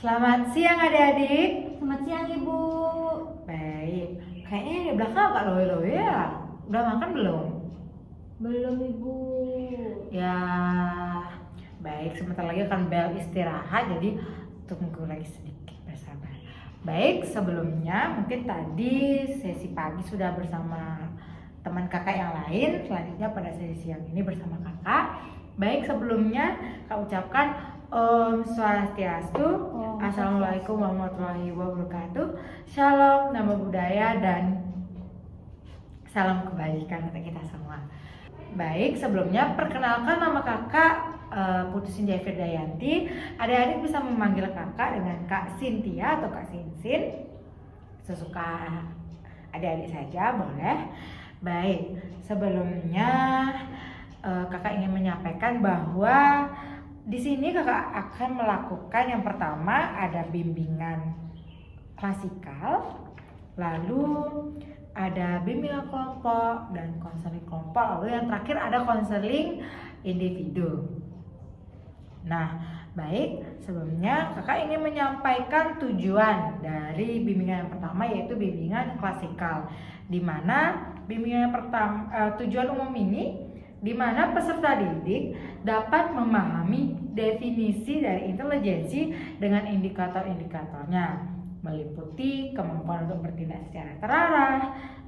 Selamat siang adik-adik. Selamat siang Ibu. Baik, kayaknya di belakang agak loe-loe ya. Udah makan belum? Belum Ibu. Ya, baik, sebentar lagi akan bel istirahat, jadi tunggu lagi sedikit, bersabar. Baik, sebelumnya mungkin tadi sesi pagi sudah bersama teman kakak yang lain. Selanjutnya pada sesi siang ini bersama kakak. Baik, sebelumnya kak ucapkan Om Swastiastu, Assalamualaikum warahmatullahi wabarakatuh, Shalom, nama budaya, dan salam kebaikan untuk kita semua. Baik, sebelumnya perkenalkan nama kakak Putu Sinjai Firdayanti. Adik-adik bisa memanggil kakak dengan Kak Cynthia atau Kak Sinsin, sesuka adik-adik saja boleh. Baik, sebelumnya kakak ingin menyampaikan bahwa di sini kakak akan melakukan yang pertama ada bimbingan klasikal, lalu ada bimbingan kelompok dan konseling kelompok, lalu yang terakhir ada konseling individu. Nah, baik, sebelumnya kakak ingin menyampaikan tujuan dari bimbingan yang pertama, yaitu bimbingan klasikal, di mana bimbingan yang pertama tujuan umum ini di mana peserta didik dapat memahami definisi dari intelijensi dengan indikator-indikatornya, meliputi kemampuan untuk bertindak secara terarah,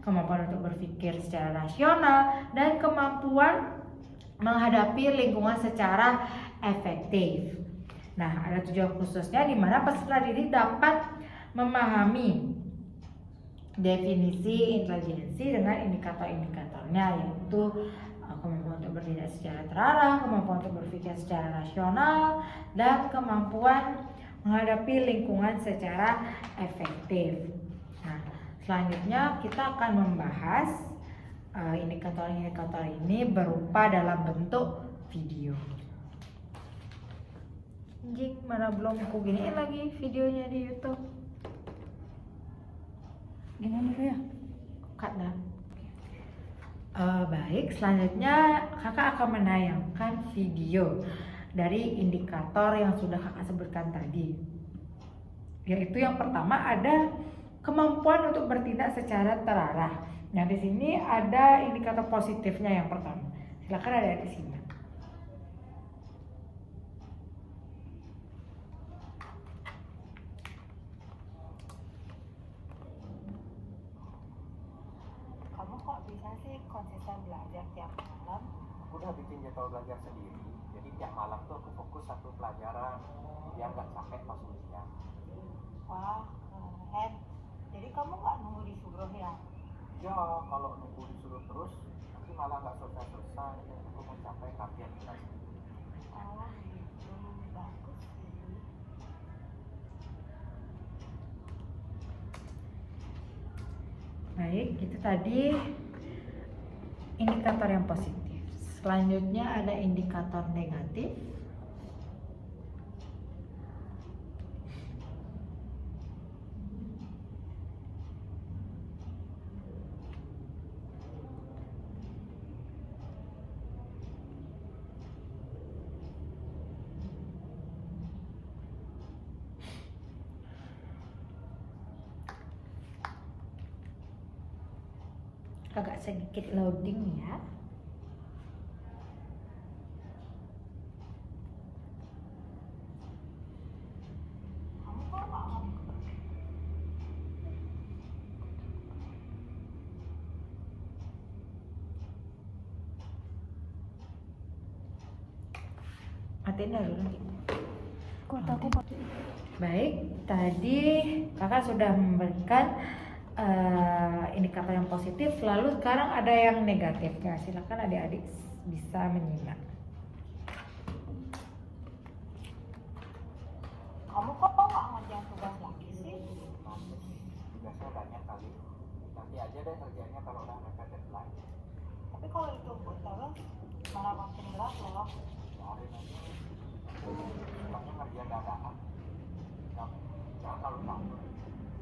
kemampuan untuk berpikir secara rasional, dan kemampuan menghadapi lingkungan secara efektif. Nah, ada tujuan khususnya di mana peserta didik dapat memahami definisi intelijensi dengan indikator-indikatornya, yaitu kemampuan untuk bertindak secara terarah, kemampuan untuk berpikir secara rasional, dan kemampuan menghadapi lingkungan secara efektif. Nah, selanjutnya kita akan membahas indikator-indikator ini berupa dalam bentuk video. Jing, mana belum aku giniin lagi videonya di YouTube. Gimana ya? Cut dah. Baik, selanjutnya kakak akan menayangkan video dari indikator yang sudah kakak sebutkan tadi, yaitu yang pertama ada kemampuan untuk bertindak secara terarah. Nah, di sini ada indikator positifnya yang pertama. Silakan ada di sini. Kamu kok bisa sih konsisten belajar tiap malam? Aku udah bikin jadwal belajar sendiri, jadi tiap malam tuh aku fokus satu pelajaran biar nggak capek pas ujian. Wah, keren. Jadi kamu nggak nunggu disuruh ya? Ya kalau nunggu disuruh terus nanti malah nggak selesai-selesai, aku mau capek latihan lagi. Oh gitu, bagus sih. Baik, itu tadi indikator yang positif. Selanjutnya ada indikator negatif. Agak sedikit loading ya. Kamu kok nggak mau? Matiin dulu nanti. Kok aku pakai? Baik, tadi kakak sudah memberikan indikator yang positif, lalu sekarang ada yang negatifnya. Silakan adik-adik bisa menyimak. Kamu kok nggak ngerjain tugas lagi sih? Tugasnya banyak kali, nanti aja deh kerjanya kalau udah mepet deadline. Tapi kalau ditunggu terus malah makin berat loh. Biarin aja, emangnya ngerjain dadakan. Jangan terlalu takut.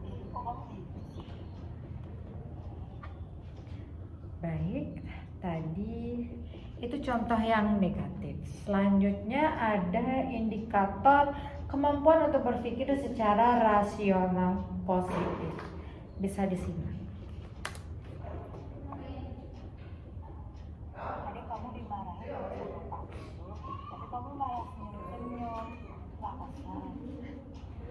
Ih, kok kamu gitu sih? Baik, tadi itu contoh yang negatif. Selanjutnya ada indikator kemampuan untuk berpikir secara rasional positif. Bisa disimak. Tadi kamu dimarahin sama Pak Abdul, tapi kamu malah senyum-senyum, nggak kesal.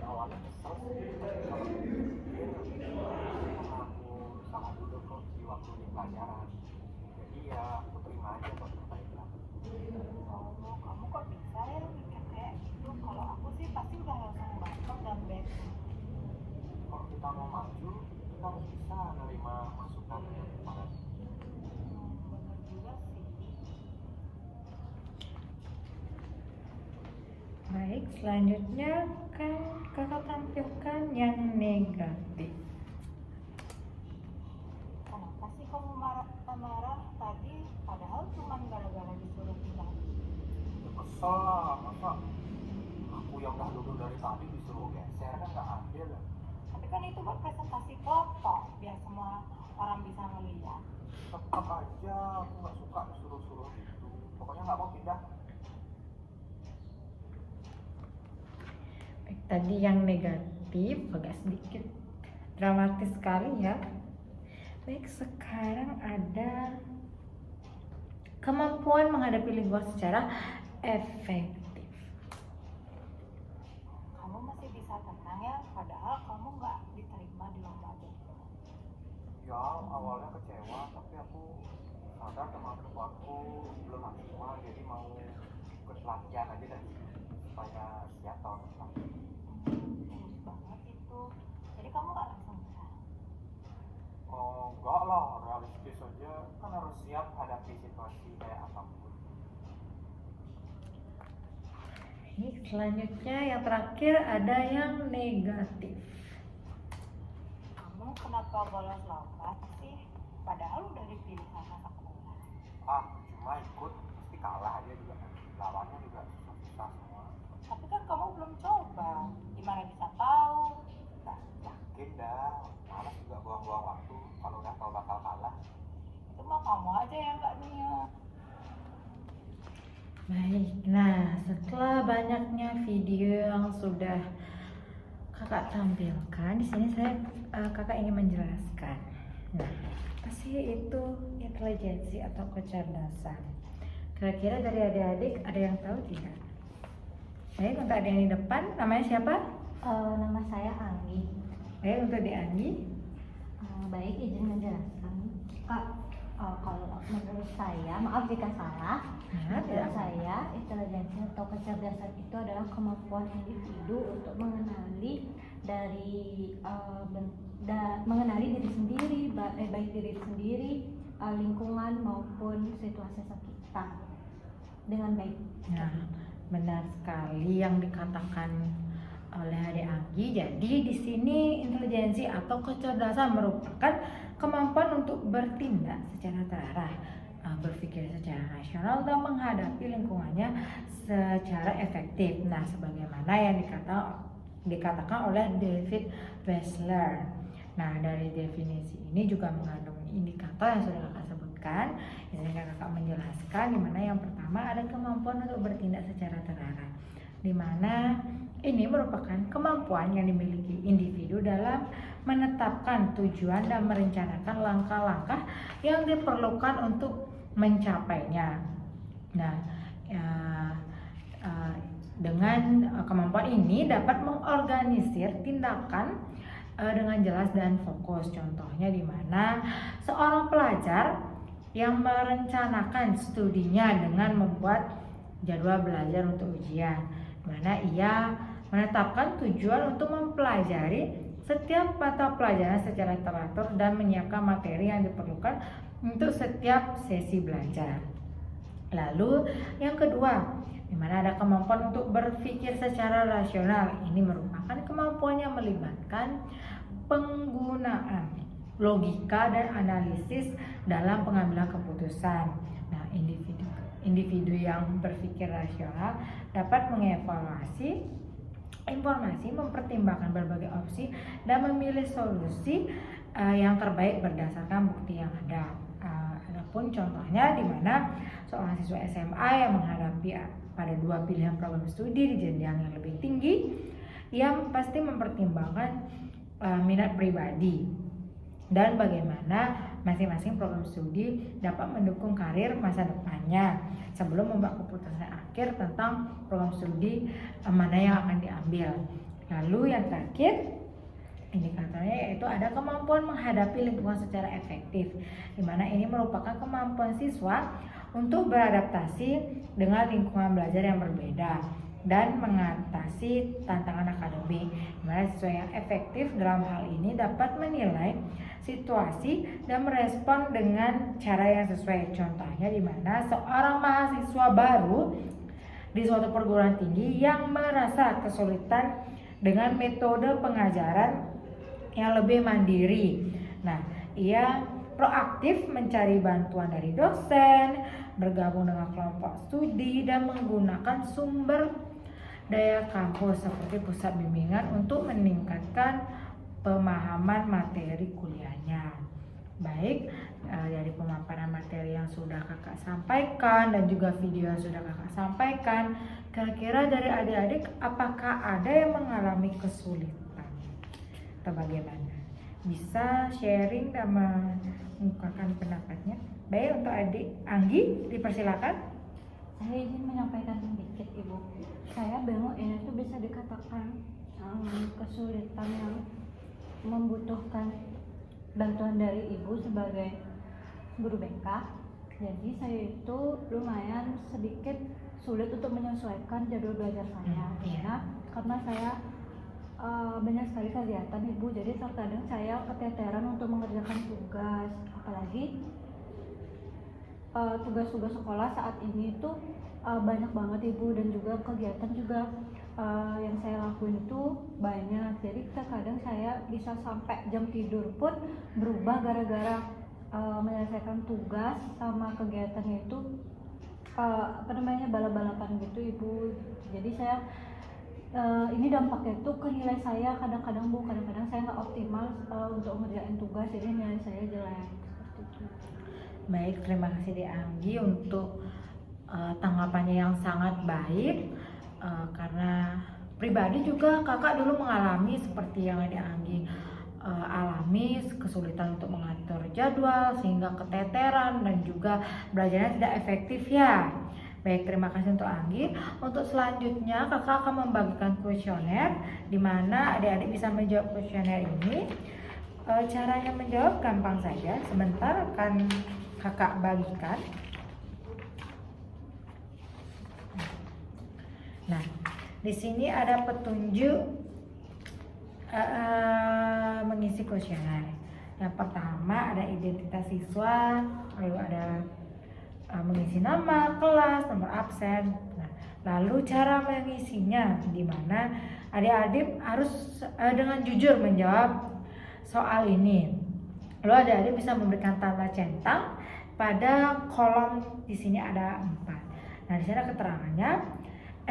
Awalnya kesel sih, tapi kalau dipikir karena aku sama duduk kok di waktu di pelajaran, jadi ya aku terima aja kok perbaikan. Oh, kamu kok bisa ya mikir kayak gitu? Kalau aku sih pasti udah langsung backup dan back. Kalau kita mau maju, kita harus bisa menerima masukan yang kemarin. Bener juga sih. Baik, selanjutnya kan kakak tampilkan yang negatif. Kenapa sih kamu marah-marah tadi? Padahal cuma gara-gara disuruh pindah. Ya kesel lah, masa aku yang udah duduk dari tadi disuruh geser kan nggak adil ya. Tapi kan itu buat presentasi kelompok, biar semua orang bisa ngeliat. Tetap aja aku nggak suka disuruh-suruh gitu. Pokoknya nggak mau pindah. Baik, tadi yang negatif agak sedikit dramatis sekali ya. Baik, sekarang ada kemampuan menghadapi lingkungan secara efektif. Kamu masih bisa tenang ya, padahal kamu nggak diterima di lomba itu. Ya awalnya kecewa, tapi aku sadar teman-temanku belum maksimal, jadi mau ikut latihan aja dan supaya siap tahun depan. Bagus banget itu. Jadi kamu nggak langsung nyerah. Oh enggak lah, realistis aja, kan harus siap hadapi situasi kayak apapun. Ini selanjutnya yang terakhir ada yang negatif. Kamu kenapa bolos lomba sih? Padahal udah dipilih sama sekolah. Cuma ikut pasti kalah aja juga kan, lawannya juga susah semua. Tapi kan kamu belum coba. Gimana bisa tahu? Nah yakin dah, malas juga buang-buang waktu kalau udah tahu bakal kalah. Itu mah kamu aja yang nggak niat. Baik, nah setelah banyaknya video yang sudah kakak tampilkan, di sini kakak ingin menjelaskan. Nah, apa sih itu intelijensi atau kecerdasan? Kira-kira dari adik-adik ada yang tahu tidak? Baik, untuk adik yang di depan, namanya siapa? Nama saya Anggi. Baik, untuk di Anggi. Baik, izin menjelaskan. Kak, kalau menurut saya, maaf jika salah, Nah, menurut saya intelijensi atau kecerdasan itu adalah kemampuan individu untuk mengenali mengenali diri sendiri, baik diri sendiri, lingkungan maupun situasi sekitar dengan baik. Nah, benar sekali yang dikatakan oleh Adik Anggi. Jadi di sini intelijensi atau kecerdasan merupakan kemampuan untuk bertindak secara terarah, berpikir secara rasional dan menghadapi lingkungannya secara efektif. Nah, sebagaimana yang dikatakan oleh David Wessler. Nah, dari definisi ini juga mengandung indikator yang sudah kakak sebutkan. Di sini kakak menjelaskan di mana yang pertama ada kemampuan untuk bertindak secara terarah, di mana ini merupakan kemampuan yang dimiliki individu dalam menetapkan tujuan dan merencanakan langkah-langkah yang diperlukan untuk mencapainya. Nah, dengan kemampuan ini dapat mengorganisir tindakan dengan jelas dan fokus. Contohnya di mana seorang pelajar yang merencanakan studinya dengan membuat jadwal belajar untuk ujian, di mana ia menetapkan tujuan untuk mempelajari setiap mata pelajaran secara teratur dan menyiapkan materi yang diperlukan untuk setiap sesi belajar. Lalu yang kedua, di mana ada kemampuan untuk berpikir secara rasional. Ini merupakan kemampuan yang melibatkan penggunaan logika dan analisis dalam pengambilan keputusan. Nah, individu yang berpikir rasional dapat mengevaluasi informasi, mempertimbangkan berbagai opsi dan memilih solusi yang terbaik berdasarkan bukti yang ada. Adapun contohnya di mana seorang siswa SMA yang menghadapi pada 2 pilihan program studi di jenjang yang lebih tinggi, yang pasti mempertimbangkan minat pribadi dan bagaimana masing-masing program studi dapat mendukung karir masa depannya sebelum membuat keputusan akhir tentang program studi mana yang akan diambil. Lalu yang terakhir indikatornya yaitu ada kemampuan menghadapi lingkungan secara efektif, di mana ini merupakan kemampuan siswa untuk beradaptasi dengan lingkungan belajar yang berbeda dan mengatasi tantangan akademik. Di mana siswa yang efektif dalam hal ini dapat menilai situasi dan merespon dengan cara yang sesuai. Contohnya di mana seorang mahasiswa baru di suatu perguruan tinggi yang merasa kesulitan dengan metode pengajaran yang lebih mandiri. Nah, ia proaktif mencari bantuan dari dosen, bergabung dengan kelompok studi, dan menggunakan sumber daya kampus seperti pusat bimbingan untuk meningkatkan pemahaman materi kuliahnya. Baik, dari pemaparan materi yang sudah kakak sampaikan dan juga video yang sudah kakak sampaikan, kira-kira dari adik-adik apakah ada yang mengalami kesulitan atau bagaimana? Bisa sharing dan mengungkapkan pendapatnya. Baik, untuk adik Anggi dipersilakan. Saya izin menyampaikan sedikit Ibu. Saya bingung ini tuh bisa dikatakan kesulitan yang membutuhkan bantuan dari Ibu sebagai guru BK. Jadi saya itu lumayan sedikit sulit untuk menyesuaikan jadwal belajar saya. Karena saya banyak sekali kegiatan Ibu, jadi terkadang saya keteteran untuk mengerjakan tugas, apalagi tugas-tugas sekolah saat ini itu banyak banget Ibu, dan juga kegiatan juga yang saya lakuin itu banyak. Jadi terkadang saya bisa sampai jam tidur pun berubah gara-gara menyelesaikan tugas sama kegiatannya itu balap-balapan gitu Ibu. Jadi saya ini dampaknya itu ke nilai saya kadang-kadang Bu, kadang-kadang saya nggak optimal untuk ngerjain tugas, jadi nilai saya jelek seperti itu. Baik, terima kasih Dek Anggi untuk tanggapannya yang sangat baik, karena pribadi juga kakak dulu mengalami seperti yang Dek Anggi alami, kesulitan untuk mengatur jadwal sehingga keteteran dan juga belajarnya tidak efektif ya. Baik, terima kasih untuk Anggi. Untuk selanjutnya kakak akan membagikan kuesioner di mana adik-adik bisa menjawab kuesioner ini. Caranya menjawab gampang saja, sebentar akan kakak bagikan. Nah, di sini ada petunjuk mengisi kuesioner. Yang pertama ada identitas siswa, lalu ada mengisi nama, kelas, nomor absen. Nah, lalu cara mengisinya, di mana adik-adik harus dengan jujur menjawab soal ini. Lalu adik-adik bisa memberikan tanda centang pada kolom, di sini ada 4. Nah, di sana keterangannya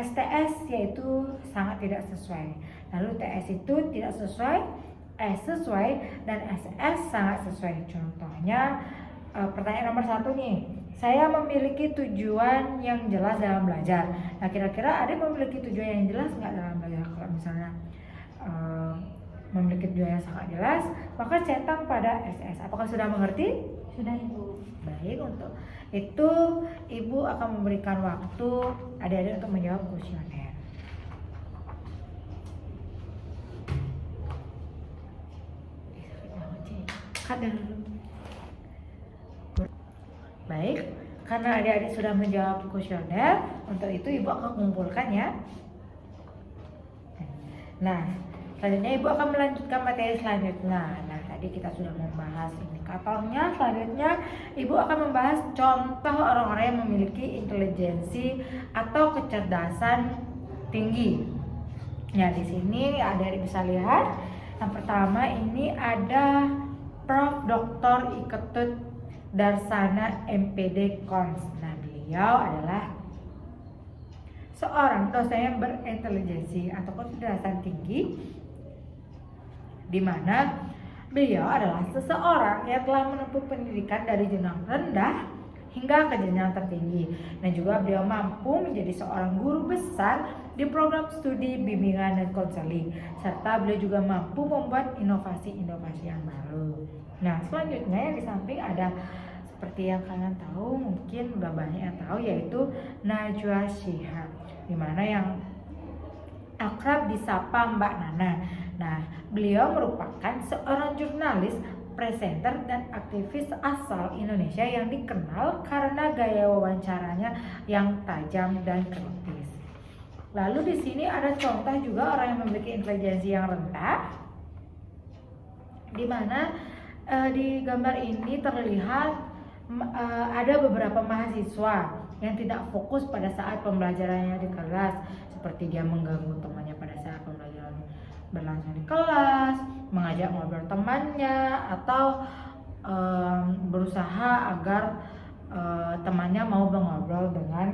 STS yaitu sangat tidak sesuai. Lalu TS itu tidak sesuai, S sesuai, dan SS sangat sesuai. Contohnya pertanyaan nomor 1 nih. Saya memiliki tujuan yang jelas dalam belajar. Nah, kira-kira adik memiliki tujuan yang jelas nggak dalam belajar? Kalau misalnya memiliki tujuan yang sangat jelas, maka centang pada SS. Apakah sudah mengerti? Sudah Ibu. Baik, untuk itu Ibu akan memberikan waktu adik-adik untuk menjawab kuesioner. Baik, karena adik-adik sudah menjawab kuesioner, untuk itu Ibu akan mengumpulkan ya. Nah, selanjutnya Ibu akan melanjutkan materi selanjutnya. Nah, tadi kita sudah membahas indikatornya. Selanjutnya Ibu akan membahas contoh orang-orang yang memiliki intelijensi atau kecerdasan tinggi. Ya, di sini adik-adik bisa lihat. Yang pertama ini ada Prof. Dr. Iketut Darsana MPD Kons. Nah, beliau adalah seorang dosen yang berintelijensi atau kecerdasan tinggi, di mana beliau adalah seseorang yang telah menempuh pendidikan dari jenjang rendah hingga ke jenjang tertinggi. Dan juga beliau mampu menjadi seorang guru besar di program studi bimbingan dan konseling, serta beliau juga mampu membuat inovasi-inovasi yang baru. Nah, selanjutnya yang di samping ada seperti yang kalian tahu, mungkin udah banyak yang tahu, yaitu Najwa Shihab, dimana yang akrab disapa Mbak Nana. Nah, beliau merupakan seorang jurnalis, presenter, dan aktivis asal Indonesia yang dikenal karena gaya wawancaranya yang tajam dan kritis. Lalu di sini ada contoh juga orang yang memiliki intelijensi yang rendah, di mana di gambar ini terlihat ada beberapa mahasiswa yang tidak fokus pada saat pembelajarannya di kelas, seperti dia mengganggu temannya pada saat pembelajaran berlangsung di kelas, mengajak ngobrol temannya, atau berusaha agar temannya mau mengobrol dengan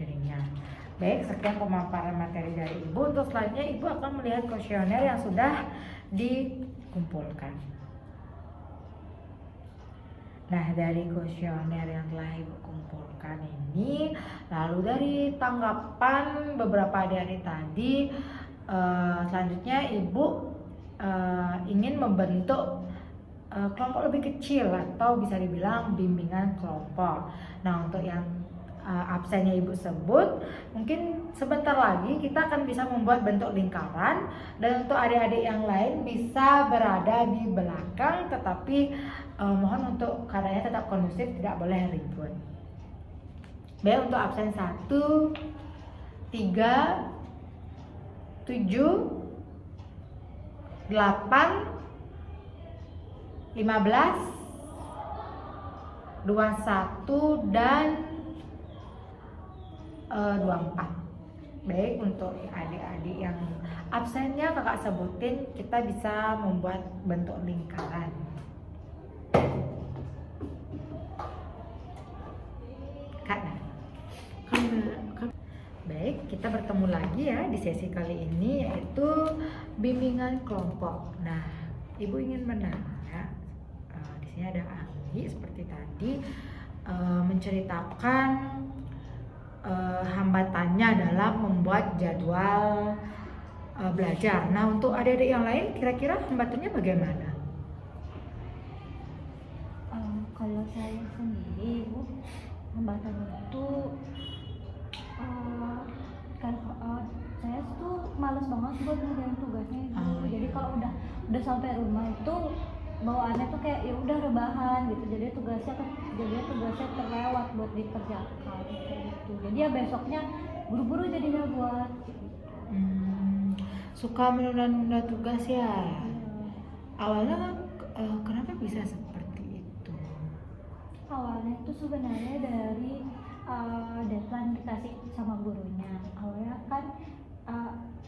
dirinya. Baik, sekian pemaparan materi dari Ibu. Untuk selanjutnya Ibu akan melihat kuesioner yang sudah dikumpulkan. Nah, dari kuesioner yang telah Ibu kumpulkan ini, lalu dari tanggapan beberapa adik-adik tadi, selanjutnya Ibu ingin membentuk kelompok lebih kecil atau bisa dibilang bimbingan kelompok. Nah, untuk yang absennya Ibu sebut, mungkin sebentar lagi kita akan bisa membuat bentuk lingkaran, dan untuk adik-adik yang lain bisa berada di belakang, tetapi mohon untuk keadaannya tetap kondusif, tidak boleh ribut. Baik, untuk absen 1, 3, 7, 8, 15, 21, dan 24. Baik, untuk adik-adik yang absennya kakak sebutin, kita bisa membuat bentuk lingkaran. Baik, kita bertemu lagi ya di sesi kali ini, yaitu bimbingan kelompok. Nah, Ibu ingin menanya, di sini ada Anggi seperti tadi menceritakan hambatannya dalam membuat jadwal belajar. Nah, untuk adik-adik yang lain kira-kira hambatannya bagaimana? Kalau saya sendiri, Bu, hambatan itu kan saya tuh males banget buat ngerjain tugasnya itu. Jadi kalau udah sampai rumah itu bawaannya tuh kayak ya udah rebahan gitu, jadi tugasnya terlewat buat dikerjakan gitu. Jadi ya besoknya buru-buru jadinya buat suka menunda-nunda tugas ya. Awalnya kenapa bisa seperti itu? Awalnya itu sebenarnya dari deadline dikasih sama gurunya. Awalnya kan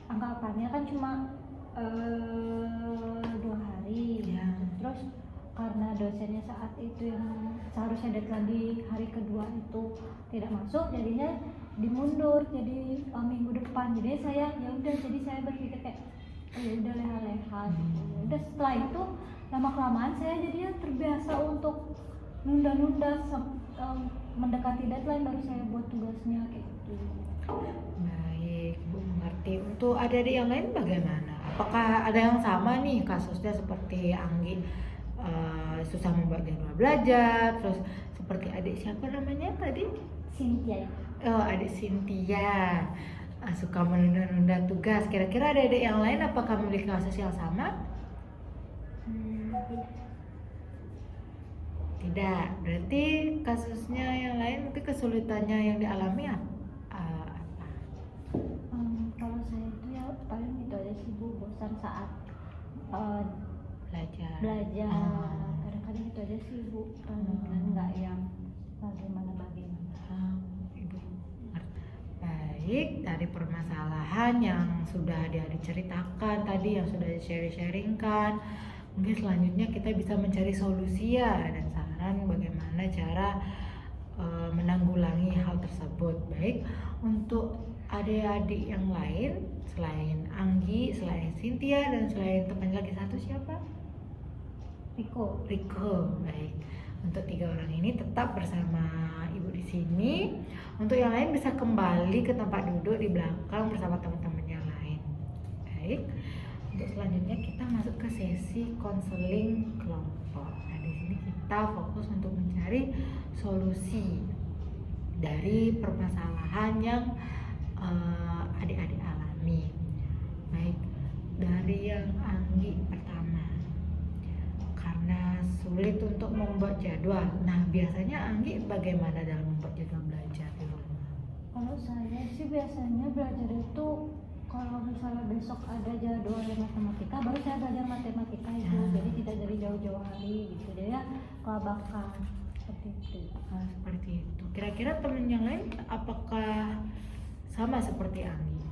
anggapannya kan cuma 2 hari ya. Terus karena dosennya saat itu yang seharusnya deadline di hari kedua itu tidak masuk, jadinya dimundur jadi minggu depan. Jadi saya berpikir kayak ya udah leha-leha gitu. Udah setelah itu lama kelamaan saya jadinya terbiasa untuk nunda-nunda mendekati deadline baru saya buat tugasnya kayak gitu. Baik, Bu mengerti. Untuk adik-adik yang lain bagaimana? Apakah ada yang sama nih kasusnya seperti Anggi, susah membuat jadwal belajar, terus seperti adik siapa namanya tadi? Cynthia. Oh, adik Cynthia, suka menunda-nunda tugas. Kira-kira adik-adik yang lain apakah memiliki kasus yang sama? Tidak. Berarti kasusnya yang lain mungkin kesulitannya yang dialami apa? Kalau saya itu ya paling itu aja sih, Bu, bosan saat Belajar. Kadang-kadang itu aja sih, Bu, paling nggak yang bagaimana. Ibu. Baik, dari permasalahan yang sudah diceritakan tadi, yang sudah di-sharingkan, mungkin selanjutnya kita bisa mencari solusi ya, dan saran bagaimana cara menanggulangi hal tersebut. Baik, untuk adik-adik yang lain selain Anggi, selain Cynthia, dan selain teman lagi satu siapa? Riko. Baik, untuk 3 orang ini tetap bersama ibu di sini. Untuk yang lain bisa kembali ke tempat duduk di belakang bersama teman-teman yang lain. Baik, untuk selanjutnya kita masuk ke sesi konseling kelompok. Nah, di sini kita fokus untuk mencari solusi dari permasalahan yang adik-adik alami. Baik, dari yang Anggi pertama, karena sulit untuk membuat jadwal. Nah, biasanya Anggi bagaimana dalam membuat jadwal belajar di rumah? Kalau saya sih biasanya belajar itu kalau misalnya besok ada jadwal matematika, baru saya belajar matematika itu. Jadi tidak dari jauh-jauh hari gitu. Jadi ya kelabakan seperti itu. Seperti itu. Kira-kira teman yang lain apakah sama seperti Anggi?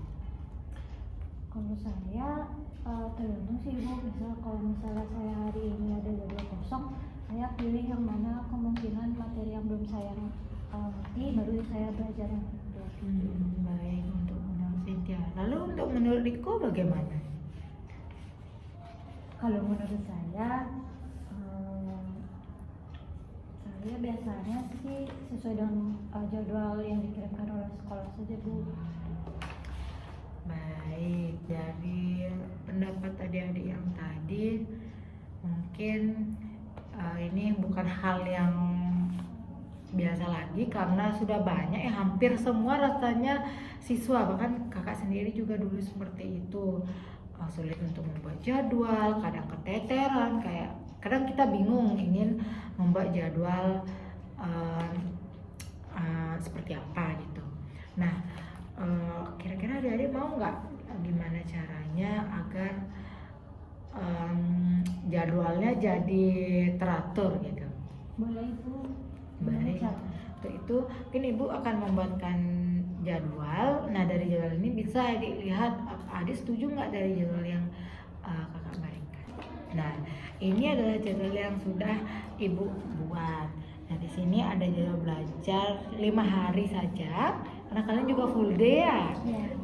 Kalau saya tergantung sih ibu. Kalau misalnya saya hari ini ada jadwal kosong, saya pilih yang mana kemungkinan materi yang belum saya ngerti, baru saya belajar yang itu. Baik, untuk menurut Cynthia. Lalu untuk menurut Riko bagaimana? Kalau menurut saya biasanya sih sesuai dengan jadwal yang dikirimkan oleh sekolah saja Bu. Baik, dari pendapat adik-adik yang tadi mungkin ini bukan hal yang biasa lagi karena sudah banyak ya, hampir semua rasanya siswa, bahkan kakak sendiri juga dulu seperti itu. Sulit untuk membuat jadwal, kadang keteteran, kayak kadang kita bingung ingin membuat jadwal seperti apa gitu. Nah, kira-kira adik-adik mau nggak gimana caranya agar jadwalnya jadi teratur gitu? Boleh Ibu. Baik, untuk itu mungkin ibu akan membuatkan jadwal. Nah, dari jadwal ini bisa adik lihat adik setuju nggak dari jadwal yang kakak berikan. Nah, ini adalah jadwal yang sudah ibu buat. Nah, di sini ada jadwal belajar 5 hari saja karena kalian juga full day ya.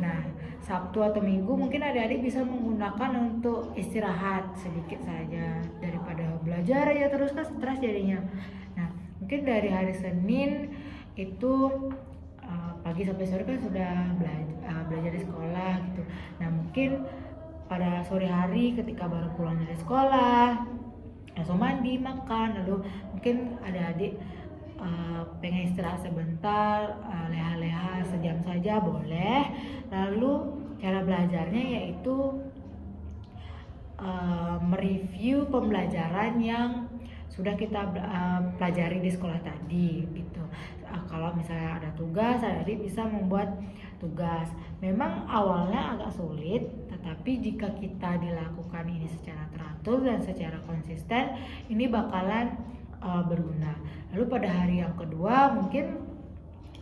Nah, Sabtu atau Minggu mungkin adik-adik bisa menggunakan untuk istirahat sedikit saja daripada belajar ya terus kan stres jadinya. Nah, mungkin dari hari Senin itu pagi sampai sore kan sudah belajar di sekolah gitu. Nah, mungkin pada sore hari ketika baru pulang dari sekolah langsung mandi, makan, lalu mungkin adik-adik pengen istirahat sebentar, leha-leha sejam saja boleh. Lalu cara belajarnya yaitu mereview pembelajaran yang sudah kita pelajari di sekolah tadi gitu. Kalau misalnya ada tugas, adik bisa membuat tugas. Memang awalnya agak sulit, tetapi jika kita dilakukan ini secara teratur dan secara konsisten, ini bakalan berguna. Lalu pada hari yang kedua mungkin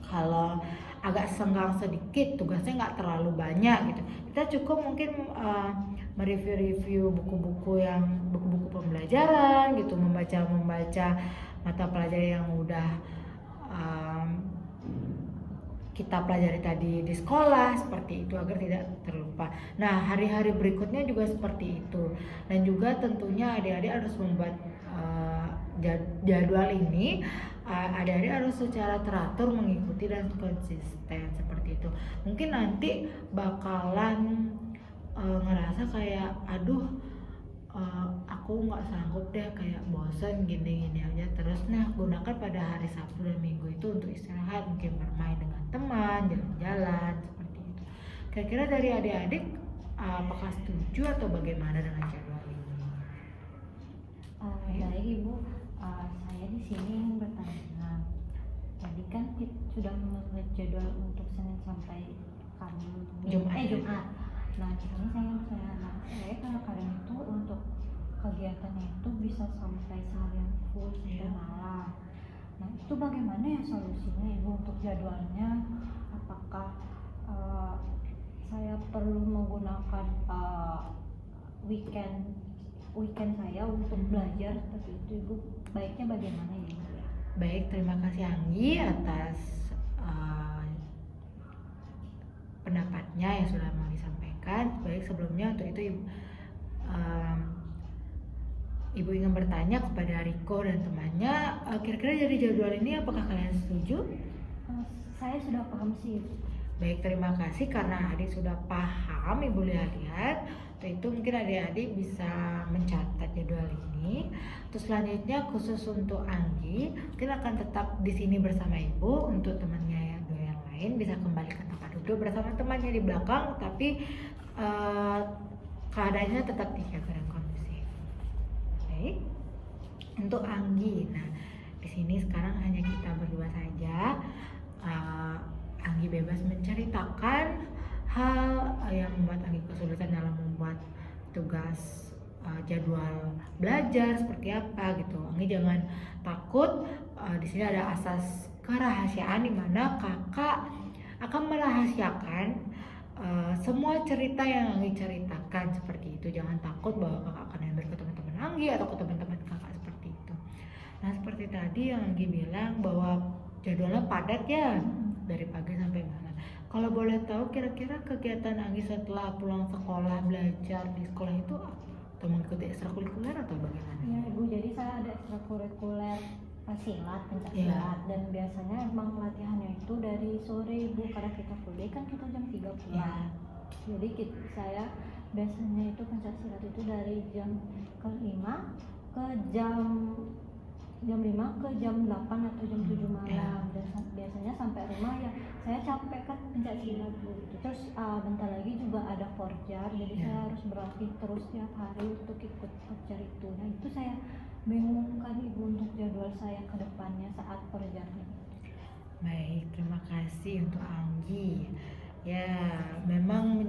kalau agak senggang sedikit, tugasnya nggak terlalu banyak gitu, kita cukup mungkin mereview buku-buku pembelajaran gitu, membaca mata pelajaran yang udah kita pelajari tadi di sekolah seperti itu agar tidak terlupa. Nah, hari-hari berikutnya juga seperti itu, dan juga tentunya adik-adik harus membuat jadwal ini. Adik-adik harus secara teratur mengikuti dan konsisten seperti itu. Mungkin nanti bakalan ngerasa kayak aduh aku nggak sanggup deh, kayak bosen gini-gini aja terus. Nah, gunakan pada hari Sabtu dan Minggu itu untuk istirahat, mungkin bermain dengan teman, jalan-jalan seperti itu. Kira-kira dari adik-adik apakah setuju atau bagaimana dengan jadwal ini? Baik Ibu, saya di sini ingin bertanya. Tadi kan kita sudah membuat jadwal untuk Senin sampai Jumat. Nah, di sini saya kadang-kadang itu untuk kegiatannya itu bisa sampai seharian full sampai malam. Nah, itu bagaimana ya solusinya Ibu untuk jadwalnya? Apakah saya perlu menggunakan weekend saya untuk belajar seperti itu Ibu? Baiknya bagaimana ya Ibu? Baik, terima kasih Anggi atas pendapatnya yang sudah mau disampaikan. Baik, sebelumnya untuk itu Ibu ingin bertanya kepada Riko dan temannya, kira-kira dari jadwal ini apakah kalian setuju? Saya sudah paham sih. Baik, terima kasih karena adik sudah paham. Ibu lihat-lihat. Untuk itu mungkin adik-adik bisa mencatat jadwal ini. Terus selanjutnya khusus untuk Anggi, mungkin akan tetap di sini bersama Ibu. Untuk temannya yang lain bisa kembali ke tempat duduk bersama temannya di belakang, tapi keadaannya tetap dijaga dan kondusif. Baik. Untuk Anggi, nah di sini sekarang hanya kita berdua saja. Anggi bebas menceritakan hal yang membuat Anggi kesulitan dalam membuat tugas jadwal belajar seperti apa gitu. Anggi jangan takut. Di sini ada asas kerahasiaan di mana kakak akan merahasiakan semua cerita yang Anggi ceritakan seperti itu. Jangan takut bahwa kakak akan ambil ke teman-teman Anggi atau ke teman-teman kakak seperti itu. Nah seperti tadi yang Anggi bilang bahwa jadwalnya padat ya, dari pagi sampai malam. Kalau boleh tahu kira-kira kegiatan Anggi setelah pulang sekolah belajar di sekolah itu apa? Atau mengikuti ekstrakurikuler atau bagaimana? Ya Ibu, jadi saya ada ekstrakurikuler silat, pencak silat, dan biasanya emang latihannya itu dari sore Ibu, karena kita kuliah kan kita jam 3 pulang. Jadi saya biasanya itu pencak silat itu dari jam ke-5 ke jam 5 ke jam 8 atau jam 7 malam. Dan biasanya sampai rumah ya saya capek kan pencak silat Bu. Terus bentar lagi juga ada forjar, jadi saya harus berlatih terus tiap hari untuk ikut forjar itu. Nah itu saya bingung kan Ibu untuk jadwal saya ke depannya saat forjarnya. Baik, terima kasih untuk Anggi. Ya, memang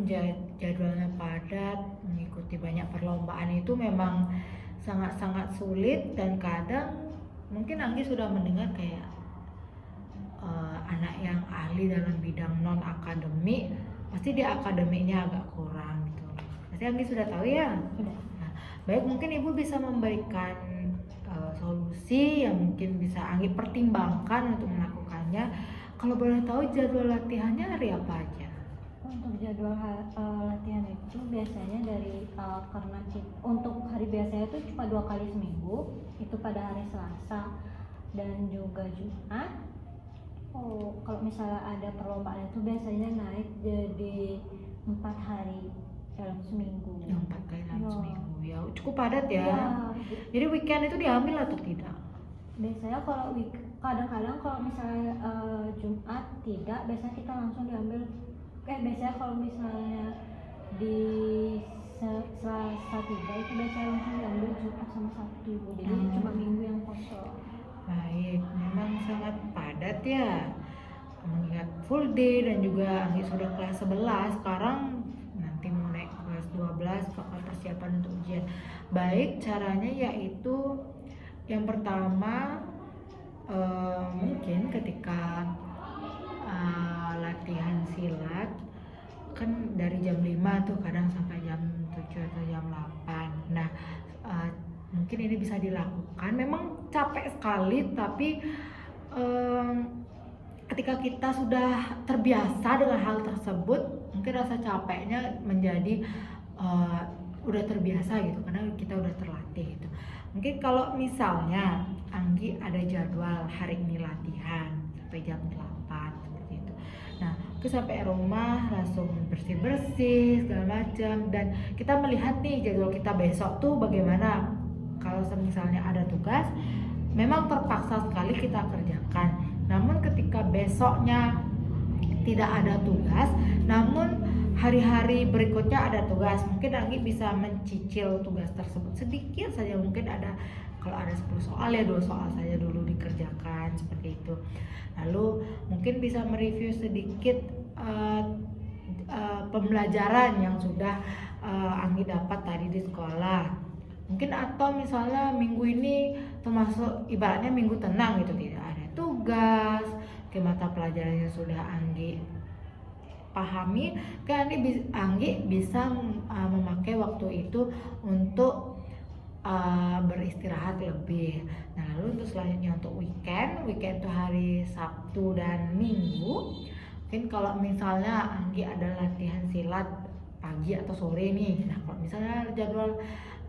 jadwalnya padat, mengikuti banyak perlombaan itu memang sangat-sangat sulit, dan kadang mungkin Anggi sudah mendengar kayak anak yang ahli dalam bidang non akademik pasti di akademiknya agak kurang gitu. Pasti Anggi sudah tahu ya. Sudah. Nah, baik, mungkin Ibu bisa memberikan solusi yang mungkin bisa Anggi pertimbangkan untuk melakukannya. Kalau boleh tahu jadwal latihannya hari apa aja? Untuk jadwal latihan itu biasanya dari karena untuk hari biasanya itu cuma 2 kali seminggu, itu pada hari Selasa dan juga Jumat. Kalau misalnya ada perlombaan itu biasanya naik jadi 4 hari dalam seminggu. 4 kali dalam seminggu ya, cukup padat ya. Jadi weekend itu diambil atau tidak? Biasanya kalau kadang-kadang kalau misalnya Jumat tidak, biasanya kita langsung diambil. Biasanya kalau misalnya di Selasa tidak, itu biasanya langsung diambil Jumat sama Sabtu Bu. Jadi cuma minggu yang kosong. Baik, memang sangat padat ya, mengingat full day dan juga Anggi sudah kelas 11, sekarang nanti mau naik kelas 12 bakal persiapan untuk ujian. Baik, caranya yaitu yang pertama mungkin ketika latihan silat kan dari jam 5 tuh kadang sampai jam 7 atau jam 8. Nah mungkin ini bisa dilakukan, memang capek sekali, tapi ketika kita sudah terbiasa dengan hal tersebut, mungkin rasa capeknya menjadi udah terbiasa gitu, karena kita udah terlatih gitu. Mungkin kalau misalnya Anggi ada jadwal hari ini latihan sampai jam 8 seperti itu. Nah, terus sampai rumah langsung bersih-bersih segala macam, dan kita melihat nih jadwal kita besok tuh bagaimana. Kalau misalnya ada tugas, memang terpaksa sekali kita kerjakan. Namun ketika besoknya tidak ada tugas, namun hari-hari berikutnya ada tugas, mungkin Anggi bisa mencicil tugas tersebut sedikit saja. Mungkin ada, kalau ada 10 soal ya 2 soal saja dulu dikerjakan seperti itu. Lalu mungkin bisa mereview sedikit pembelajaran yang sudah Anggi dapat tadi di sekolah. Mungkin atau misalnya minggu ini termasuk ibaratnya minggu tenang gitu, tidak ada tugas, ke mata pelajaran yang sudah Anggi pahami, kan Anggi bisa memakai waktu itu untuk beristirahat lebih. Nah, lalu untuk selanjutnya untuk weekend itu hari Sabtu dan Minggu. Mungkin kalau misalnya Anggi ada latihan silat pagi atau sore nih, nah kalau misalnya jadwal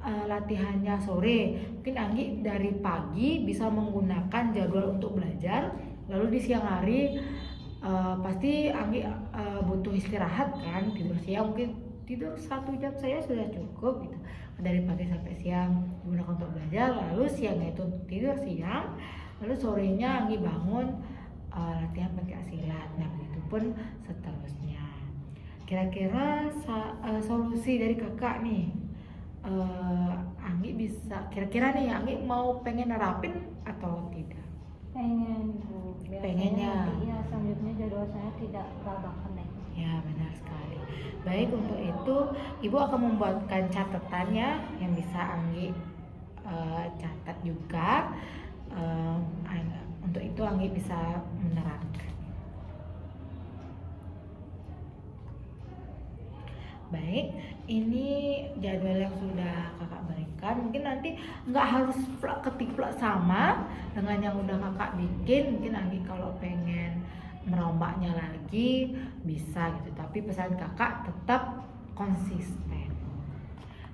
latihannya sore, mungkin Anggi dari pagi bisa menggunakan jadwal untuk belajar, lalu di siang hari pasti Anggi butuh istirahat kan, tidur siang mungkin tidur 1 jam saja sudah cukup gitu. Dari pagi sampai siang digunakan untuk belajar, lalu siangnya itu untuk tidur siang, lalu sorenya Anggi bangun latihan pencak silat. Nah begitupun seterusnya. Kira-kira solusi dari kakak nih, Anggi bisa kira-kira nih Anggi mau pengen nerapin atau tidak? Pengen ibu, biasanya Pengennya. nanti ya selanjutnya jadwal saya tidak babakan lagi. Ya benar sekali. Baik, untuk itu ibu akan membuatkan catatannya yang bisa Anggi catat juga. Untuk itu Anggi bisa menerapkan. Baik, ini jadwal yang sudah kakak berikan. Mungkin nanti nggak harus ketik sama dengan yang udah kakak bikin. Mungkin Anggi kalau pengen merombaknya lagi bisa gitu. Tapi pesan kakak tetap konsisten.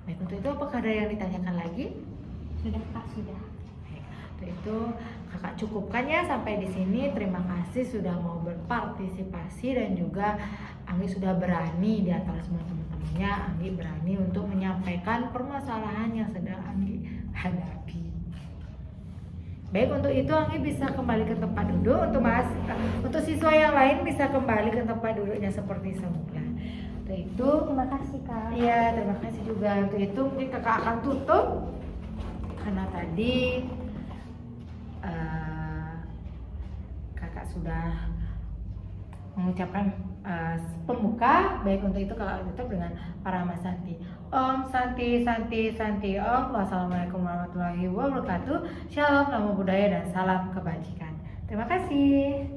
Baik, untuk itu apakah ada yang ditanyakan lagi? Sudah Kak, sudah. Baik, untuk itu kakak cukupkan ya sampai di sini. Terima kasih sudah mau berpartisipasi dan juga Anggi sudah berani di antara semua teman-temannya, Anggi berani untuk menyampaikan permasalahan yang sedang Anggi hadapi. Baik, untuk itu Anggi bisa kembali ke tempat duduk. Untuk siswa yang lain bisa kembali ke tempat duduknya seperti semula. Untuk itu, Terima kasih Kak. iya terima kasih juga. Untuk itu mungkin kakak akan tutup karena tadi kakak sudah mengucapkan pembuka. Baik, untuk itu kakak tutup dengan Parama Santi. Om Santi Santi Santi Om. Wassalamualaikum warahmatullahi wabarakatuh. Shalom, namo buddhaya dan salam kebajikan. Terima kasih.